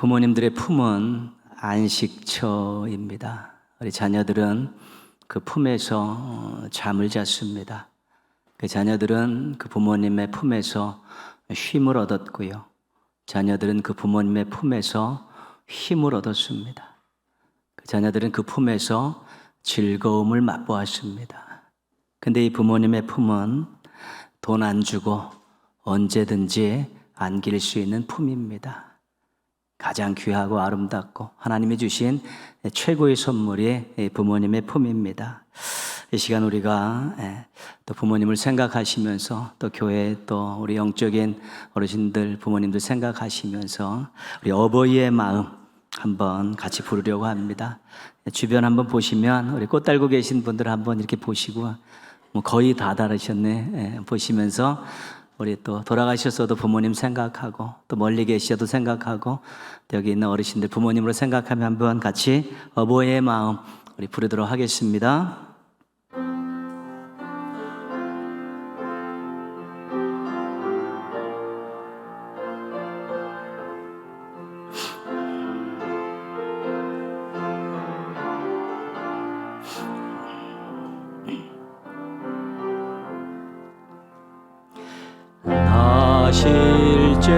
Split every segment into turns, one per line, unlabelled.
부모님들의 품은 안식처입니다. 우리 자녀들은 그 품에서 잠을 잤습니다. 그 자녀들은 그 부모님의 품에서 쉼을 얻었고요. 자녀들은 그 부모님의 품에서 힘을 얻었습니다. 그 자녀들은 그 품에서 즐거움을 맛보았습니다. 근데 이 부모님의 품은 돈 안 주고 언제든지 안길 수 있는 품입니다. 가장 귀하고 아름답고 하나님이 주신 최고의 선물이 부모님의 품입니다. 이 시간 우리가 또 부모님을 생각하시면서 또 교회 또 우리 영적인 어르신들 부모님들 생각하시면서 우리 어버이의 마음 한번 같이 부르려고 합니다. 주변 한번 보시면 우리 꽃 달고 계신 분들 한번 이렇게 보시고 거의 다 달으셨네 보시면서 우리 또 돌아가셨어도 부모님 생각하고 또 멀리 계셔도 생각하고 또 여기 있는 어르신들 부모님으로 생각하면 한번 같이 어버이의 마음 우리 부르도록 하겠습니다. 실제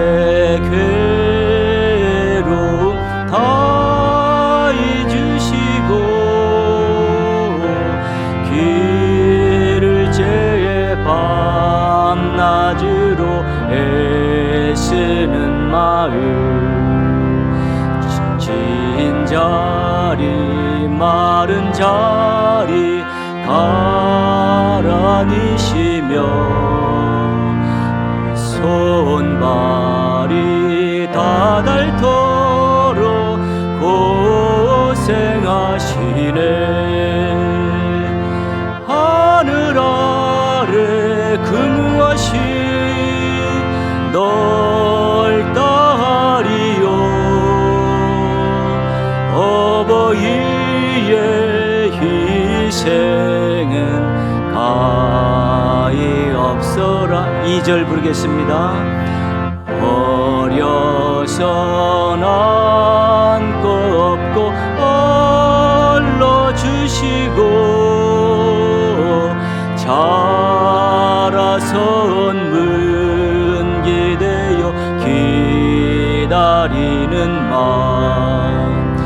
괴로움 다 잊으시고 길을 제 밤낮으로 애쓰는 마음 지친 자리 마른 자리 가라니시며 손발이 다 닳도록 고생하시네. 하늘 아래 근무하신 넓다리요 어버이의 희생은 가히 없어라. 2절 부르겠습니다. 어려서 남고 없고 얼러주시고 자라선 문기되어 기다리는 마음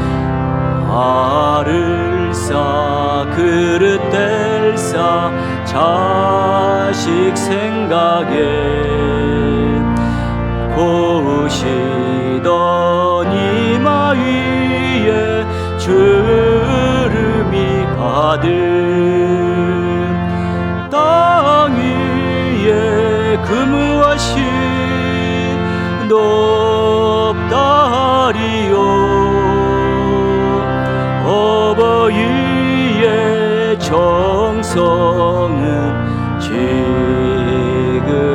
알을 싸 그릇 뗄 싸 자식 생각에 고우시던 이마 위에 주름이 가득 땅 위에 근무하신 높다리요 어버이의 정성은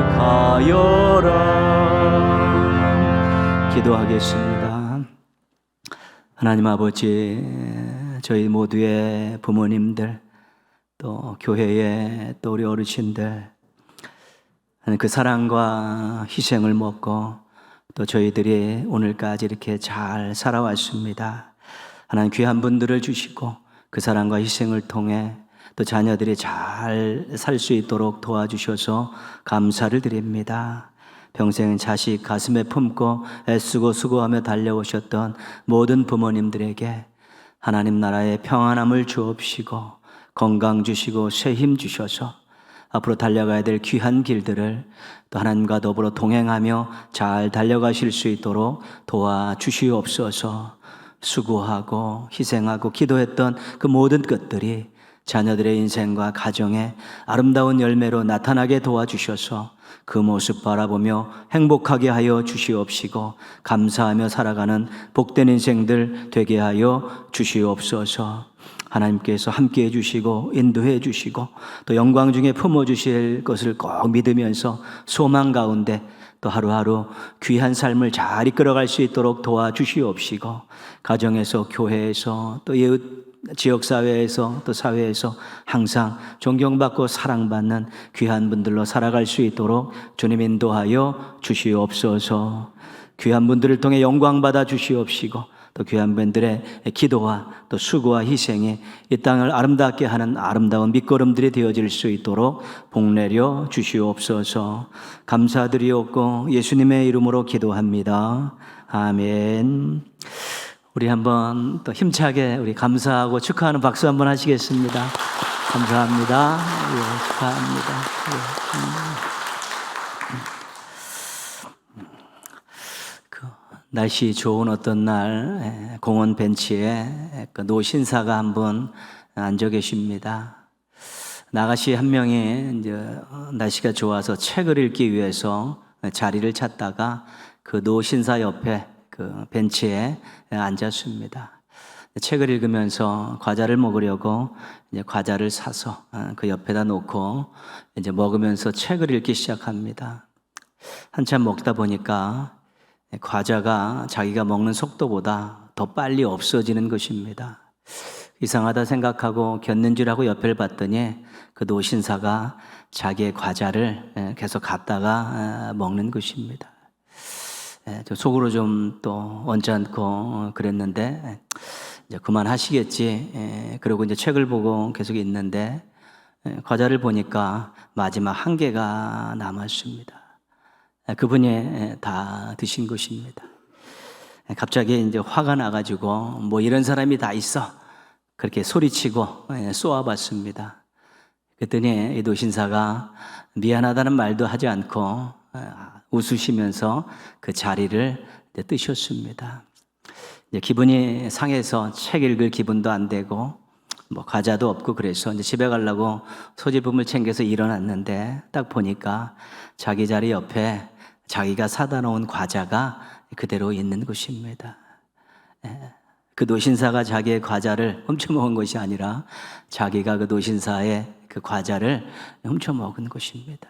지극하여라. 기도하겠습니다. 하나님 아버지, 저희 모두의 부모님들 또 교회의 또 우리 어르신들 그 사랑과 희생을 먹고 또 저희들이 오늘까지 이렇게 잘 살아왔습니다. 하나님 귀한 분들을 주시고 그 사랑과 희생을 통해 또 자녀들이 잘 살 수 있도록 도와주셔서 감사를 드립니다. 평생 자식 가슴에 품고 애쓰고 수고하며 달려오셨던 모든 부모님들에게 하나님 나라의 평안함을 주옵시고 건강 주시고 새 힘 주셔서 앞으로 달려가야 될 귀한 길들을 또 하나님과 더불어 동행하며 잘 달려가실 수 있도록 도와주시옵소서. 수고하고 희생하고 기도했던 그 모든 것들이 자녀들의 인생과 가정에 아름다운 열매로 나타나게 도와주셔서 그 모습 바라보며 행복하게 하여 주시옵시고 감사하며 살아가는 복된 인생들 되게 하여 주시옵소서. 하나님께서 함께해 주시고 인도해 주시고 또 영광 중에 품어주실 것을 꼭 믿으면서 소망 가운데 또 하루하루 귀한 삶을 잘 이끌어갈 수 있도록 도와주시옵시고 가정에서 교회에서 또 이웃 지역사회에서 또 사회에서 항상 존경받고 사랑받는 귀한 분들로 살아갈 수 있도록 주님 인도하여 주시옵소서. 귀한 분들을 통해 영광 받아 주시옵시고 또 귀한 분들의 기도와 또 수고와 희생이 이 땅을 아름답게 하는 아름다운 밑거름들이 되어질 수 있도록 복내려 주시옵소서. 감사드리옵고 예수님의 이름으로 기도합니다. 아멘. 우리 한번 또 힘차게 우리 감사하고 축하하는 박수 한번 하시겠습니다. 감사합니다. 예, 축하합니다. 날씨 좋은 어떤 날 공원 벤치에 노신사가 한 분 앉아 계십니다. 아가씨 한 명이 이제 날씨가 좋아서 책을 읽기 위해서 자리를 찾다가 그 노신사 옆에 그 벤치에 앉았습니다. 책을 읽으면서 과자를 먹으려고 이제 과자를 사서 그 옆에다 놓고 이제 먹으면서 책을 읽기 시작합니다. 한참 먹다 보니까 과자가 자기가 먹는 속도보다 더 빨리 없어지는 것입니다. 이상하다 생각하고 곁눈질하고 옆을 봤더니 그 노신사가 자기의 과자를 계속 갖다가 먹는 것입니다. 속으로 좀 또 언짢고 그랬는데 이제 그만하시겠지. 그리고 이제 책을 보고 계속 있는데 과자를 보니까 마지막 한 개가 남았습니다. 그분이 다 드신 것입니다. 갑자기 이제 화가 나가지고 뭐 이런 사람이 다 있어. 그렇게 소리치고 쏘아봤습니다. 그랬더니 이 노신사가 미안하다는 말도 하지 않고 웃으시면서 그 자리를 뜨셨습니다. 이제 기분이 상해서 책 읽을 기분도 안 되고 뭐 과자도 없고 그래서 이제 집에 가려고 소지품을 챙겨서 일어났는데 딱 보니까 자기 자리 옆에 자기가 사다 놓은 과자가 그대로 있는 것입니다. 그 노신사가 자기의 과자를 훔쳐먹은 것이 아니라 자기가 그 노신사의 그 과자를 훔쳐먹은 것입니다.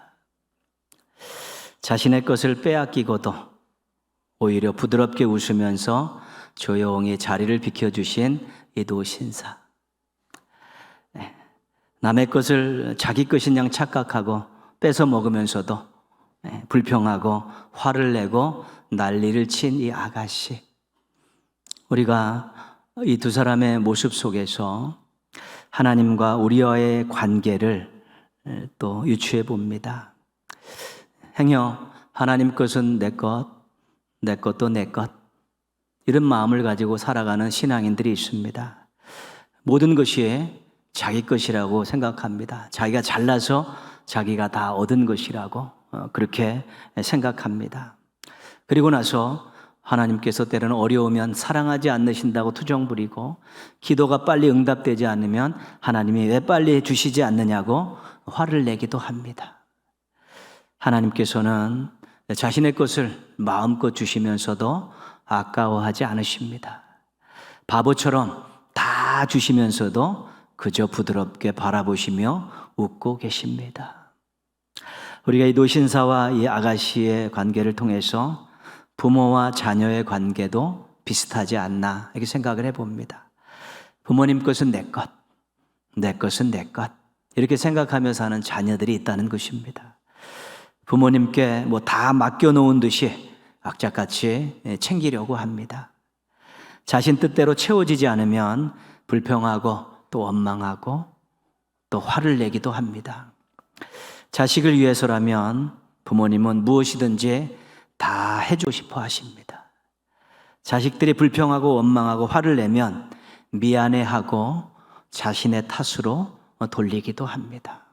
자신의 것을 빼앗기고도 오히려 부드럽게 웃으면서 조용히 자리를 비켜주신 이 노신사. 남의 것을 자기 것인 양 착각하고 뺏어 먹으면서도 불평하고 화를 내고 난리를 친 이 아가씨. 우리가 이 두 사람의 모습 속에서 하나님과 우리와의 관계를 또 유추해 봅니다. 행여 하나님 것은 내 것, 내 것도 내 것, 이런 마음을 가지고 살아가는 신앙인들이 있습니다. 모든 것이 자기 것이라고 생각합니다. 자기가 잘나서 자기가 다 얻은 것이라고 그렇게 생각합니다. 그리고 나서 하나님께서 때로는 어려우면 사랑하지 않으신다고 투정 부리고 기도가 빨리 응답되지 않으면 하나님이 왜 빨리 주시지 않느냐고 화를 내기도 합니다. 하나님께서는 자신의 것을 마음껏 주시면서도 아까워하지 않으십니다. 바보처럼 다 주시면서도 그저 부드럽게 바라보시며 웃고 계십니다. 우리가 이 노신사와 이 아가씨의 관계를 통해서 부모와 자녀의 관계도 비슷하지 않나 이렇게 생각을 해봅니다. 부모님 것은 내 것, 내 것은 내 것 이렇게 생각하며 사는 자녀들이 있다는 것입니다. 부모님께 뭐 다 맡겨놓은 듯이 악착같이 챙기려고 합니다. 자신 뜻대로 채워지지 않으면 불평하고 또 원망하고 또 화를 내기도 합니다. 자식을 위해서라면 부모님은 무엇이든지 다 해주고 싶어 하십니다. 자식들이 불평하고 원망하고 화를 내면 미안해하고 자신의 탓으로 돌리기도 합니다.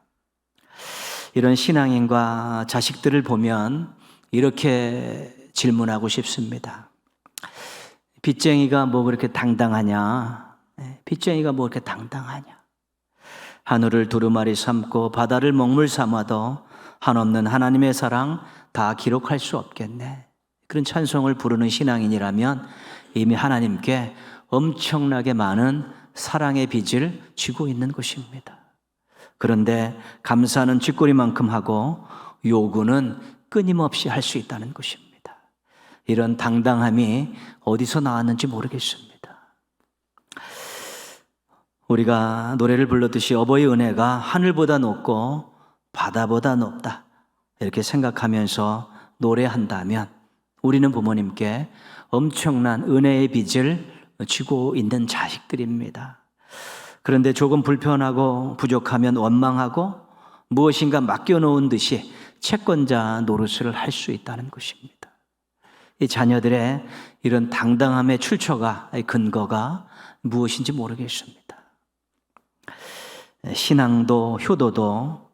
이런 신앙인과 자식들을 보면 이렇게 질문하고 싶습니다. 빚쟁이가 뭐 그렇게 당당하냐? 빚쟁이가 뭐 그렇게 당당하냐? 하늘을 두루마리 삼고 바다를 먹물 삼아도 한없는 하나님의 사랑 다 기록할 수 없겠네. 그런 찬송을 부르는 신앙인이라면 이미 하나님께 엄청나게 많은 사랑의 빚을 지고 있는 것입니다. 그런데 감사는 쥐꼬리만큼 하고 요구는 끊임없이 할 수 있다는 것입니다. 이런 당당함이 어디서 나왔는지 모르겠습니다. 우리가 노래를 불렀듯이 어버이 은혜가 하늘보다 높고 바다보다 높다 이렇게 생각하면서 노래한다면 우리는 부모님께 엄청난 은혜의 빚을 지고 있는 자식들입니다. 그런데 조금 불편하고 부족하면 원망하고 무엇인가 맡겨놓은 듯이 채권자 노릇을 할 수 있다는 것입니다. 이 자녀들의 이런 당당함의 출처가, 근거가 무엇인지 모르겠습니다. 신앙도 효도도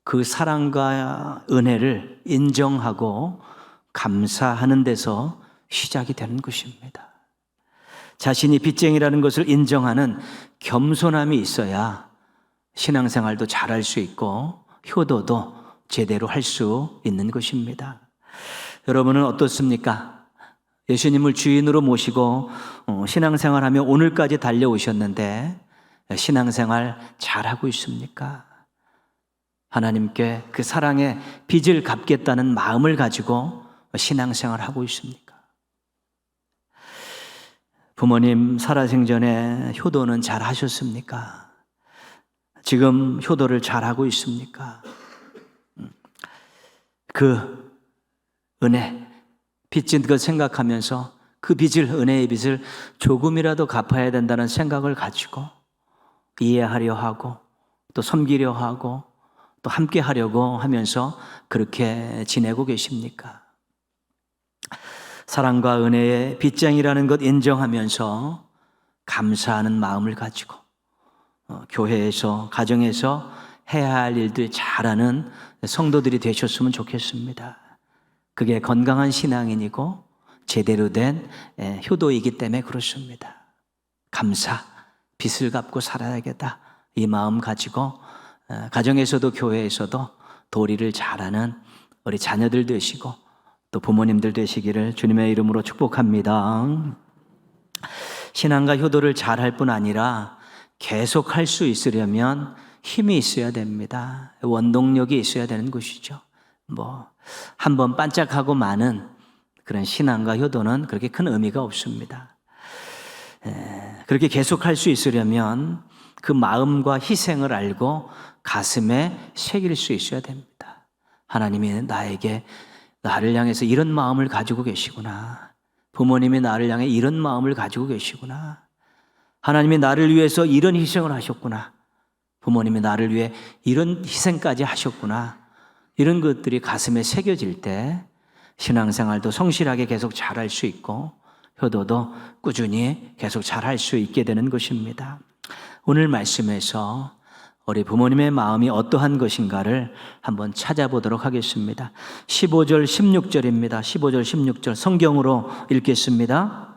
그 사랑과 은혜를 인정하고 감사하는 데서 시작이 되는 것입니다. 자신이 빚쟁이라는 것을 인정하는 겸손함이 있어야 신앙생활도 잘할 수 있고 효도도 제대로 할 수 있는 것입니다. 여러분은 어떻습니까? 예수님을 주인으로 모시고 신앙생활하며 오늘까지 달려오셨는데 신앙생활 잘하고 있습니까? 하나님께 그 사랑의 빚을 갚겠다는 마음을 가지고 신앙생활하고 있습니까? 부모님 살아생전에 효도는 잘 하셨습니까? 지금 효도를 잘하고 있습니까? 그 은혜, 빚진 것 생각하면서 그 빚을, 은혜의 빚을 조금이라도 갚아야 된다는 생각을 가지고 이해하려 하고 또 섬기려 하고 또 함께 하려고 하면서 그렇게 지내고 계십니까? 사랑과 은혜의 빚쟁이라는 것 인정하면서 감사하는 마음을 가지고 교회에서, 가정에서 해야 할 일들 잘하는 성도들이 되셨으면 좋겠습니다. 그게 건강한 신앙인이고 제대로 된 효도이기 때문에 그렇습니다. 감사, 빚을 갚고 살아야겠다, 이 마음 가지고 가정에서도 교회에서도 도리를 잘하는 우리 자녀들 되시고 또 부모님들 되시기를 주님의 이름으로 축복합니다. 신앙과 효도를 잘할 뿐 아니라 계속 할 수 있으려면 힘이 있어야 됩니다. 원동력이 있어야 되는 것이죠. 한번 반짝하고 마는 그런 신앙과 효도는 그렇게 큰 의미가 없습니다. 그렇게 계속 할 수 있으려면 그 마음과 희생을 알고 가슴에 새길 수 있어야 됩니다. 하나님이 나를 향해서 이런 마음을 가지고 계시구나. 부모님이 나를 향해 이런 마음을 가지고 계시구나. 하나님이 나를 위해서 이런 희생을 하셨구나. 부모님이 나를 위해 이런 희생까지 하셨구나. 이런 것들이 가슴에 새겨질 때 신앙생활도 성실하게 계속 잘할 수 있고 효도도 꾸준히 계속 잘할 수 있게 되는 것입니다. 오늘 말씀에서 우리 부모님의 마음이 어떠한 것인가를 한번 찾아보도록 하겠습니다. 15절, 16절입니다. 15절, 16절 성경으로 읽겠습니다.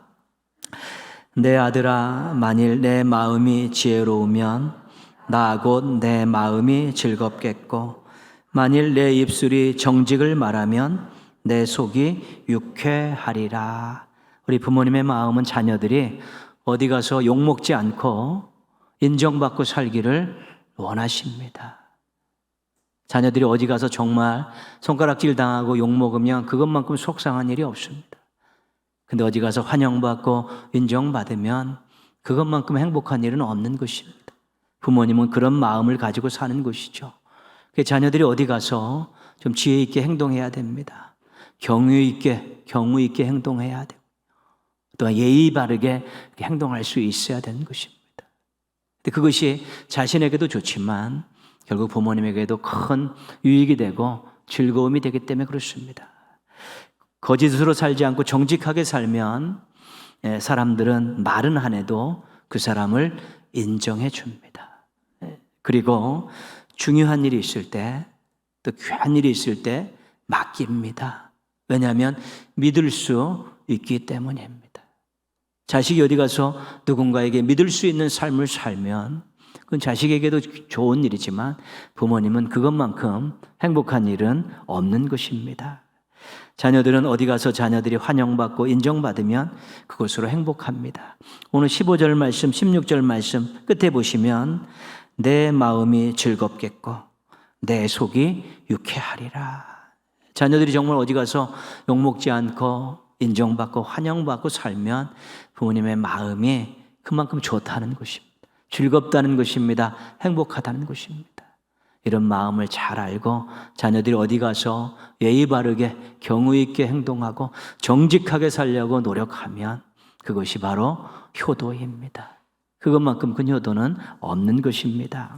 내 아들아, 만일 내 마음이 지혜로우면 나 곧 내 마음이 즐겁겠고, 만일 내 입술이 정직을 말하면 내 속이 유쾌하리라. 우리 부모님의 마음은 자녀들이 어디 가서 욕먹지 않고 인정받고 살기를 원하십니다. 자녀들이 어디 가서 정말 손가락질 당하고 욕먹으면 그것만큼 속상한 일이 없습니다. 근데 어디 가서 환영받고 인정받으면 그것만큼 행복한 일은 없는 것입니다. 부모님은 그런 마음을 가지고 사는 것이죠. 자녀들이 어디 가서 좀 지혜 있게 행동해야 됩니다. 경유 있게 행동해야 되고, 또 예의 바르게 행동할 수 있어야 되는 것입니다. 그것이 자신에게도 좋지만 결국 부모님에게도 큰 유익이 되고 즐거움이 되기 때문에 그렇습니다. 거짓으로 살지 않고 정직하게 살면 사람들은 말은 안 해도 그 사람을 인정해 줍니다. 그리고 중요한 일이 있을 때, 또 귀한 일이 있을 때 맡깁니다. 왜냐하면 믿을 수 있기 때문입니다. 자식이 어디 가서 누군가에게 믿을 수 있는 삶을 살면 그건 자식에게도 좋은 일이지만 부모님은 그것만큼 행복한 일은 없는 것입니다. 자녀들은 어디 가서 자녀들이 환영받고 인정받으면 그것으로 행복합니다. 오늘 15절 말씀, 16절 말씀 끝에 보시면 내 마음이 즐겁겠고 내 속이 유쾌하리라. 자녀들이 정말 어디 가서 욕먹지 않고 인정받고 환영받고 살면 부모님의 마음이 그만큼 좋다는 것입니다. 즐겁다는 것입니다. 행복하다는 것입니다. 이런 마음을 잘 알고 자녀들이 어디 가서 예의 바르게 경우 있게 행동하고 정직하게 살려고 노력하면 그것이 바로 효도입니다. 그것만큼 큰 효도는 없는 것입니다.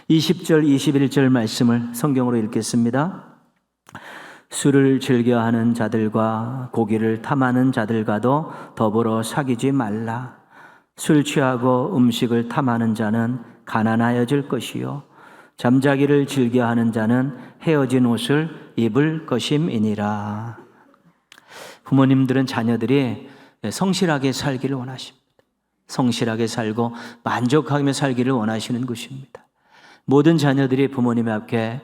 20절, 21절 말씀을 성경으로 읽겠습니다. 술을 즐겨하는 자들과 고기를 탐하는 자들과도 더불어 사귀지 말라. 술 취하고 음식을 탐하는 자는 가난하여질 것이요 잠자기를 즐겨하는 자는 헤어진 옷을 입을 것임이니라. 부모님들은 자녀들이 성실하게 살기를 원하십니다. 성실하게 살고 만족하며 살기를 원하시는 것입니다. 모든 자녀들이 부모님 앞에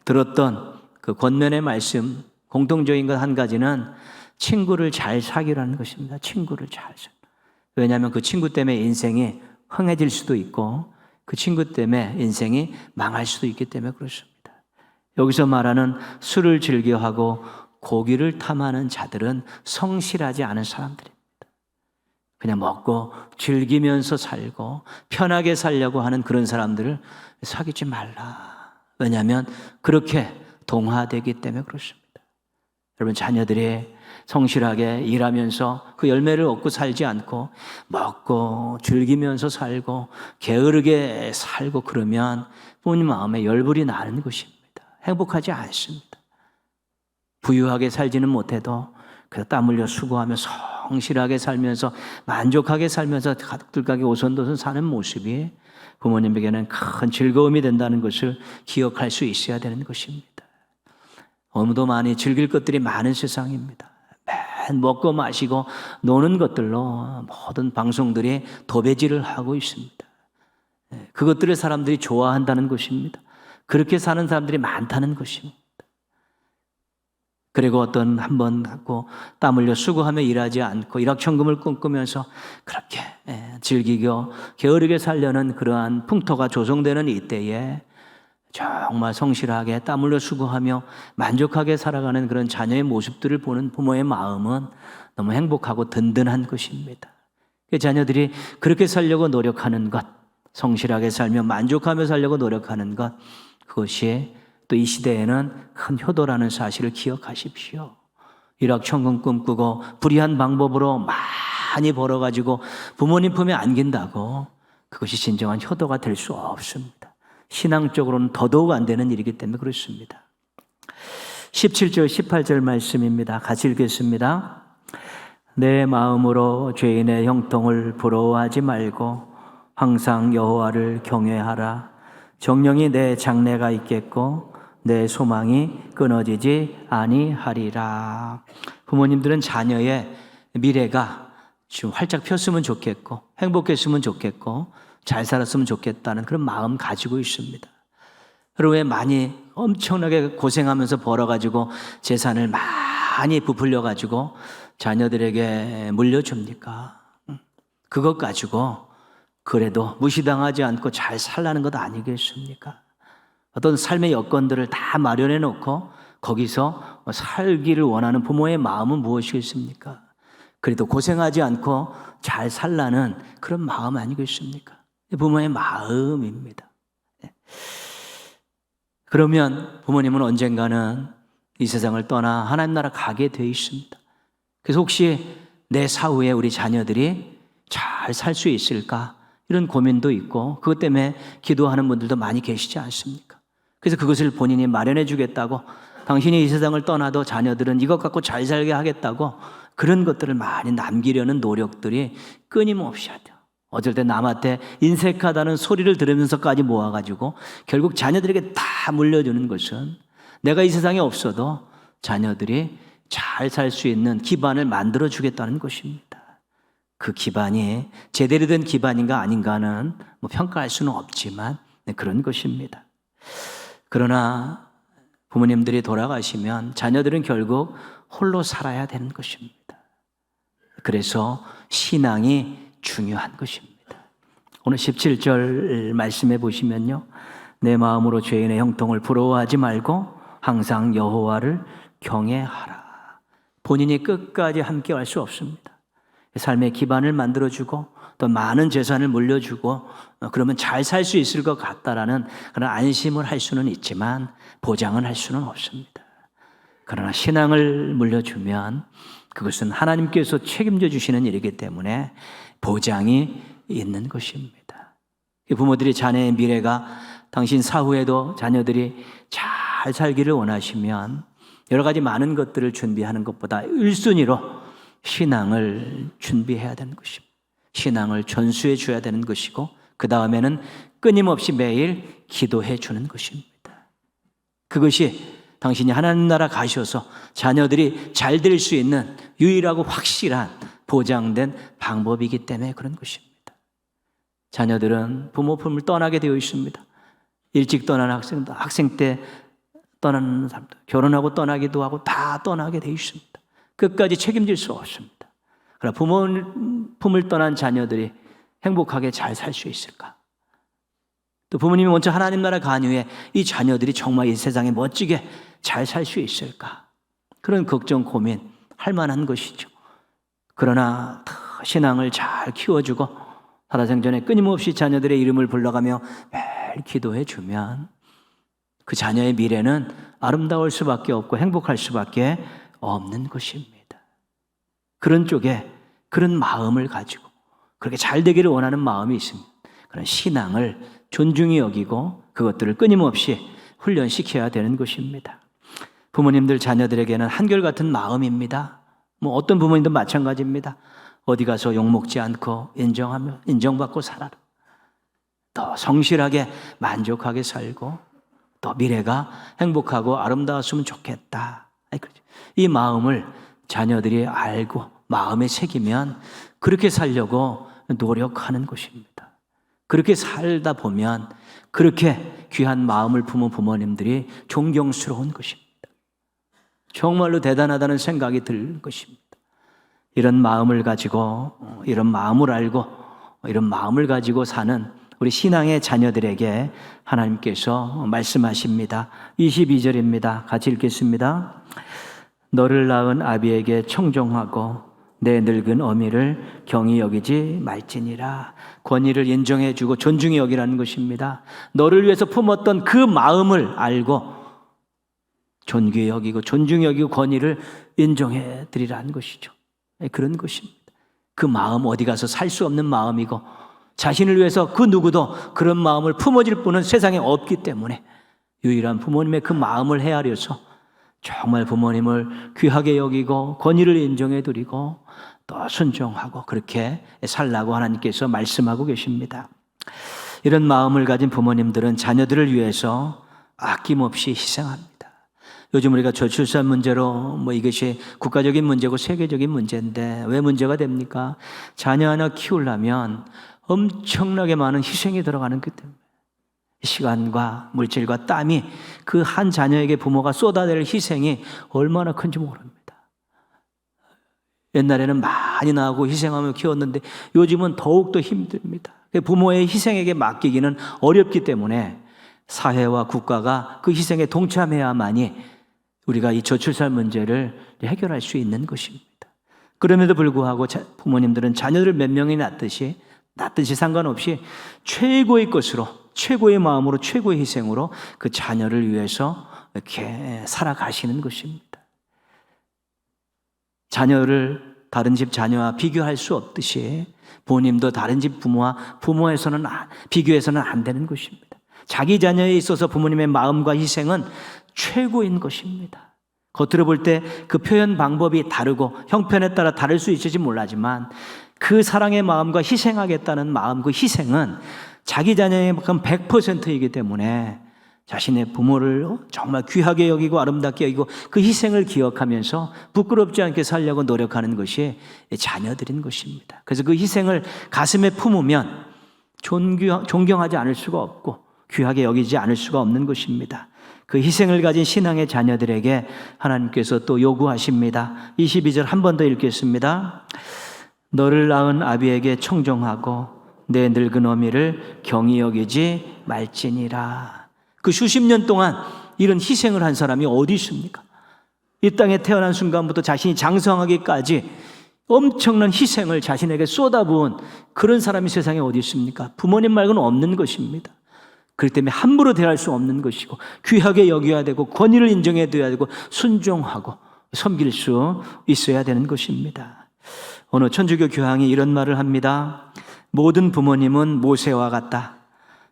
들었던 그 권면의 말씀, 공통적인 것 한 가지는 친구를 잘 사귀라는 것입니다. 친구를 잘 사귀라. 왜냐하면 그 친구 때문에 인생이 흥해질 수도 있고 그 친구 때문에 인생이 망할 수도 있기 때문에 그렇습니다. 여기서 말하는 술을 즐겨하고 고기를 탐하는 자들은 성실하지 않은 사람들입니다. 그냥 먹고 즐기면서 살고 편하게 살려고 하는 그런 사람들을 사귀지 말라. 왜냐하면 그렇게 동화되기 때문에 그렇습니다. 여러분, 자녀들이 성실하게 일하면서 그 열매를 얻고 살지 않고 먹고 즐기면서 살고 게으르게 살고 그러면 부모님 마음에 열불이 나는 것입니다. 행복하지 않습니다. 부유하게 살지는 못해도 그래서 땀 흘려 수고하며 성실하게 살면서 만족하게 살면서 가족들과 오손도손 사는 모습이 부모님에게는 큰 즐거움이 된다는 것을 기억할 수 있어야 되는 것입니다. 너무도 많이 즐길 것들이 많은 세상입니다. 맨 먹고 마시고 노는 것들로 모든 방송들이 도배질을 하고 있습니다. 그것들을 사람들이 좋아한다는 것입니다. 그렇게 사는 사람들이 많다는 것입니다. 그리고 어떤 한번 갖고 땀 흘려 수고하며 일하지 않고 일확천금을 꿈꾸면서 그렇게 즐기고 게으르게 살려는 그러한 풍토가 조성되는 이때에 정말 성실하게 땀 흘려 수고하며 만족하게 살아가는 그런 자녀의 모습들을 보는 부모의 마음은 너무 행복하고 든든한 것입니다. 자녀들이 그렇게 살려고 노력하는 것, 성실하게 살며 만족하며 살려고 노력하는 것, 그것이 또 이 시대에는 큰 효도라는 사실을 기억하십시오. 일확천금 꿈꾸고 불의한 방법으로 많이 벌어가지고 부모님 품에 안긴다고 그것이 진정한 효도가 될 수 없습니다. 신앙적으로는 더더욱 안 되는 일이기 때문에 그렇습니다. 17절, 18절 말씀입니다. 같이 읽겠습니다. 내 마음으로 죄인의 형통을 부러워하지 말고 항상 여호와를 경외하라. 정령이 내 장래가 있겠고 내 소망이 끊어지지 아니하리라. 부모님들은 자녀의 미래가 좀 활짝 폈으면 좋겠고 행복했으면 좋겠고 잘 살았으면 좋겠다는 그런 마음 가지고 있습니다. 그리고 왜 많이 엄청나게 고생하면서 벌어가지고 재산을 많이 부풀려가지고 자녀들에게 물려줍니까? 그것 가지고 그래도 무시당하지 않고 잘 살라는 것 아니겠습니까? 어떤 삶의 여건들을 다 마련해 놓고 거기서 살기를 원하는 부모의 마음은 무엇이겠습니까? 그래도 고생하지 않고 잘 살라는 그런 마음 아니겠습니까? 부모의 마음입니다. 그러면 부모님은 언젠가는 이 세상을 떠나 하나님 나라 가게 되어 있습니다. 그래서 혹시 내 사후에 우리 자녀들이 잘 살 수 있을까? 이런 고민도 있고 그것 때문에 기도하는 분들도 많이 계시지 않습니까? 그래서 그것을 본인이 마련해 주겠다고 당신이 이 세상을 떠나도 자녀들은 이것 갖고 잘 살게 하겠다고 그런 것들을 많이 남기려는 노력들이 끊임없이 하죠. 어쩔 때 남한테 인색하다는 소리를 들으면서까지 모아가지고 결국 자녀들에게 다 물려주는 것은 내가 이 세상에 없어도 자녀들이 잘 살 수 있는 기반을 만들어 주겠다는 것입니다. 그 기반이 제대로 된 기반인가 아닌가는 평가할 수는 없지만 그런 것입니다. 그러나 부모님들이 돌아가시면 자녀들은 결국 홀로 살아야 되는 것입니다. 그래서 신앙이 중요한 것입니다. 오늘 17절 말씀해 보시면요. 내 마음으로 죄인의 형통을 부러워하지 말고 항상 여호와를 경외하라. 본인이 끝까지 함께할 수 없습니다. 삶의 기반을 만들어주고 또 많은 재산을 물려주고 그러면 잘 살 수 있을 것 같다라는 그런 안심을 할 수는 있지만 보장은 할 수는 없습니다. 그러나 신앙을 물려주면 그것은 하나님께서 책임져 주시는 일이기 때문에 보장이 있는 것입니다. 부모들이 자녀의 미래가 당신 사후에도 자녀들이 잘 살기를 원하시면 여러 가지 많은 것들을 준비하는 것보다 1순위로 신앙을 준비해야 되는 것입니다. 신앙을 전수해 줘야 되는 것이고 그 다음에는 끊임없이 매일 기도해 주는 것입니다. 그것이 당신이 하나님 나라 가셔서 자녀들이 잘 될 수 있는 유일하고 확실한 보장된 방법이기 때문에 그런 것입니다. 자녀들은 부모 품을 떠나게 되어 있습니다. 일찍 떠나는 학생도, 학생 때 떠나는 사람도, 결혼하고 떠나기도 하고 다 떠나게 되어 있습니다. 끝까지 책임질 수 없습니다. 그러나 부모 품을 떠난 자녀들이 행복하게 잘 살 수 있을까? 또 부모님이 먼저 하나님 나라 간 후에 이 자녀들이 정말 이 세상에 멋지게 잘 살 수 있을까? 그런 걱정, 고민 할 만한 것이죠. 그러나 신앙을 잘 키워주고 살아생전에 끊임없이 자녀들의 이름을 불러가며 매일 기도해 주면 그 자녀의 미래는 아름다울 수밖에 없고 행복할 수밖에 없는 것입니다. 그런 쪽에 그런 마음을 가지고 그렇게 잘 되기를 원하는 마음이 있습니다. 그런 신앙을 존중히 여기고 그것들을 끊임없이 훈련시켜야 되는 것입니다. 부모님들 자녀들에게는 한결같은 마음입니다. 어떤 부모님도 마찬가지입니다. 어디 가서 욕먹지 않고 인정하며 인정받고 살아라. 더 성실하게 만족하게 살고 더 미래가 행복하고 아름다웠으면 좋겠다. 이 마음을 자녀들이 알고 마음에 새기면 그렇게 살려고 노력하는 것입니다. 그렇게 살다 보면 그렇게 귀한 마음을 품은 부모님들이 존경스러운 것입니다. 정말로 대단하다는 생각이 들 것입니다. 이런 마음을 가지고 이런 마음을 알고 이런 마음을 가지고 사는 우리 신앙의 자녀들에게 하나님께서 말씀하십니다. 22절입니다. 같이 읽겠습니다. 너를 낳은 아비에게 청종하고 내 늙은 어미를 경히 여기지 말지니라. 권위를 인정해 주고 존중해 여기라는 것입니다. 너를 위해서 품었던 그 마음을 알고 존귀해 여기고 존중해 여기고 권위를 인정해 드리라는 것이죠. 그런 것입니다. 그 마음 어디 가서 살 수 없는 마음이고 자신을 위해서 그 누구도 그런 마음을 품어질 분은 세상에 없기 때문에 유일한 부모님의 그 마음을 헤아려서 정말 부모님을 귀하게 여기고 권위를 인정해 드리고 또 순종하고 그렇게 살라고 하나님께서 말씀하고 계십니다. 이런 마음을 가진 부모님들은 자녀들을 위해서 아낌없이 희생합니다. 요즘 우리가 저출산 문제로 이것이 국가적인 문제고 세계적인 문제인데 왜 문제가 됩니까? 자녀 하나 키우려면 엄청나게 많은 희생이 들어가는 것 때문에 시간과 물질과 땀이 그 한 자녀에게 부모가 쏟아낼 희생이 얼마나 큰지 모릅니다. 옛날에는 많이 나오고 희생하며 키웠는데 요즘은 더욱더 힘듭니다. 부모의 희생에게 맡기기는 어렵기 때문에 사회와 국가가 그 희생에 동참해야만이 우리가 이 저출산 문제를 해결할 수 있는 것입니다. 그럼에도 불구하고 부모님들은 자녀들을 몇 명이 낳듯이 상관없이 최고의 것으로 최고의 마음으로 최고의 희생으로 그 자녀를 위해서 이렇게 살아가시는 것입니다. 자녀를 다른 집 자녀와 비교할 수 없듯이 부모님도 다른 집 부모에서는 비교해서는 안 되는 것입니다. 자기 자녀에 있어서 부모님의 마음과 희생은 최고인 것입니다. 겉으로 볼 때 그 표현 방법이 다르고 형편에 따라 다를 수 있을지 몰라지만 그 사랑의 마음과 희생하겠다는 마음, 그 희생은 자기 자녀에만큼 100%이기 때문에 자신의 부모를 정말 귀하게 여기고 아름답게 여기고 그 희생을 기억하면서 부끄럽지 않게 살려고 노력하는 것이 자녀들인 것입니다. 그래서 그 희생을 가슴에 품으면 존경하지 않을 수가 없고 귀하게 여기지 않을 수가 없는 것입니다. 그 희생을 가진 신앙의 자녀들에게 하나님께서 또 요구하십니다. 22절 한 번 더 읽겠습니다. 너를 낳은 아비에게 청종하고 내 늙은 어미를 경히 여기지 말지니라. 그 수십 년 동안 이런 희생을 한 사람이 어디 있습니까? 이 땅에 태어난 순간부터 자신이 장성하기까지 엄청난 희생을 자신에게 쏟아부은 그런 사람이 세상에 어디 있습니까? 부모님 말고는 없는 것입니다. 그렇기 때문에 함부로 대할 수 없는 것이고 귀하게 여겨야 되고 권위를 인정해둬야 되고 순종하고 섬길 수 있어야 되는 것입니다. 어느 천주교 교황이 이런 말을 합니다. 모든 부모님은 모세와 같다.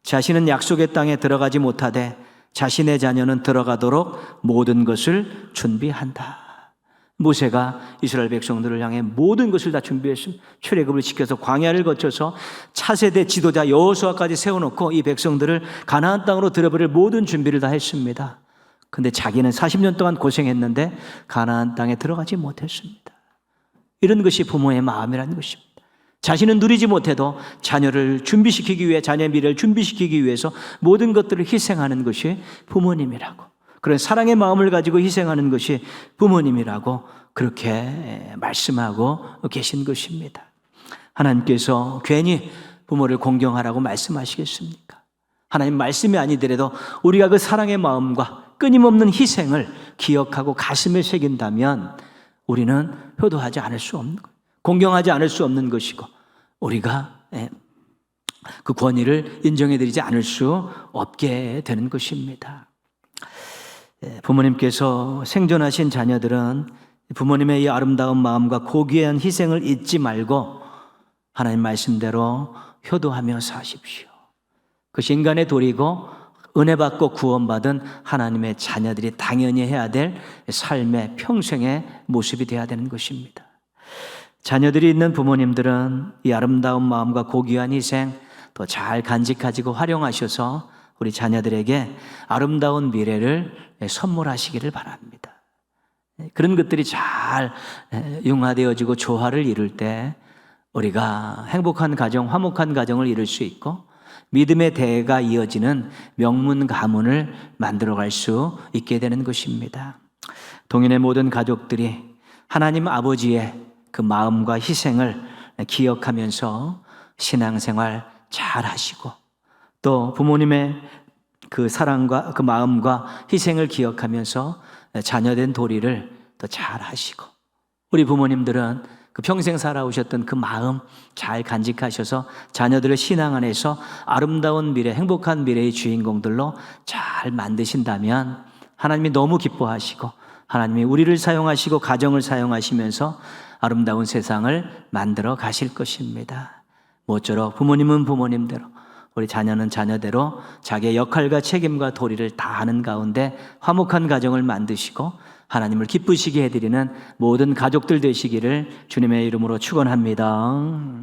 자신은 약속의 땅에 들어가지 못하되 자신의 자녀는 들어가도록 모든 것을 준비한다. 모세가 이스라엘 백성들을 향해 모든 것을 다 준비했습니다. 출애굽을 시켜서 광야를 거쳐서 차세대 지도자 여호수아까지 세워놓고 이 백성들을 가나안 땅으로 들어버릴 모든 준비를 다 했습니다. 근데 자기는 40년 동안 고생했는데 가나안 땅에 들어가지 못했습니다. 이런 것이 부모의 마음이라는 것입니다. 자신은 누리지 못해도 자녀를 준비시키기 위해, 자녀의 미래를 준비시키기 위해서 모든 것들을 희생하는 것이 부모님이라고, 그런 사랑의 마음을 가지고 희생하는 것이 부모님이라고 그렇게 말씀하고 계신 것입니다. 하나님께서 괜히 부모를 공경하라고 말씀하시겠습니까? 하나님 말씀이 아니더라도 우리가 그 사랑의 마음과 끊임없는 희생을 기억하고 가슴에 새긴다면 우리는 효도하지 않을 수 없는 것, 공경하지 않을 수 없는 것이고 우리가 그 권위를 인정해드리지 않을 수 없게 되는 것입니다. 부모님께서 생존하신 자녀들은 부모님의 이 아름다운 마음과 고귀한 희생을 잊지 말고 하나님 말씀대로 효도하며 사십시오. 그것이 인간의 도리고 은혜 받고 구원받은 하나님의 자녀들이 당연히 해야 될 삶의 평생의 모습이 되어야 되는 것입니다. 자녀들이 있는 부모님들은 이 아름다운 마음과 고귀한 희생 더 잘 간직하시고 활용하셔서 우리 자녀들에게 아름다운 미래를 선물하시기를 바랍니다. 그런 것들이 잘 융화되어지고 조화를 이룰 때 우리가 행복한 가정, 화목한 가정을 이룰 수 있고 믿음의 대가 이어지는 명문 가문을 만들어갈 수 있게 되는 것입니다. 동인의 모든 가족들이 하나님 아버지의 그 마음과 희생을 기억하면서 신앙생활 잘 하시고 또 부모님의 그 사랑과 그 마음과 희생을 기억하면서 자녀된 도리를 더 잘 하시고 우리 부모님들은 그 평생 살아오셨던 그 마음 잘 간직하셔서 자녀들의 신앙 안에서 아름다운 미래, 행복한 미래의 주인공들로 잘 만드신다면 하나님이 너무 기뻐하시고 하나님이 우리를 사용하시고 가정을 사용하시면서 아름다운 세상을 만들어 가실 것입니다. 모쪼록 부모님은 부모님대로 우리 자녀는 자녀대로 자기의 역할과 책임과 도리를 다하는 가운데 화목한 가정을 만드시고 하나님을 기쁘시게 해드리는 모든 가족들 되시기를 주님의 이름으로 축원합니다.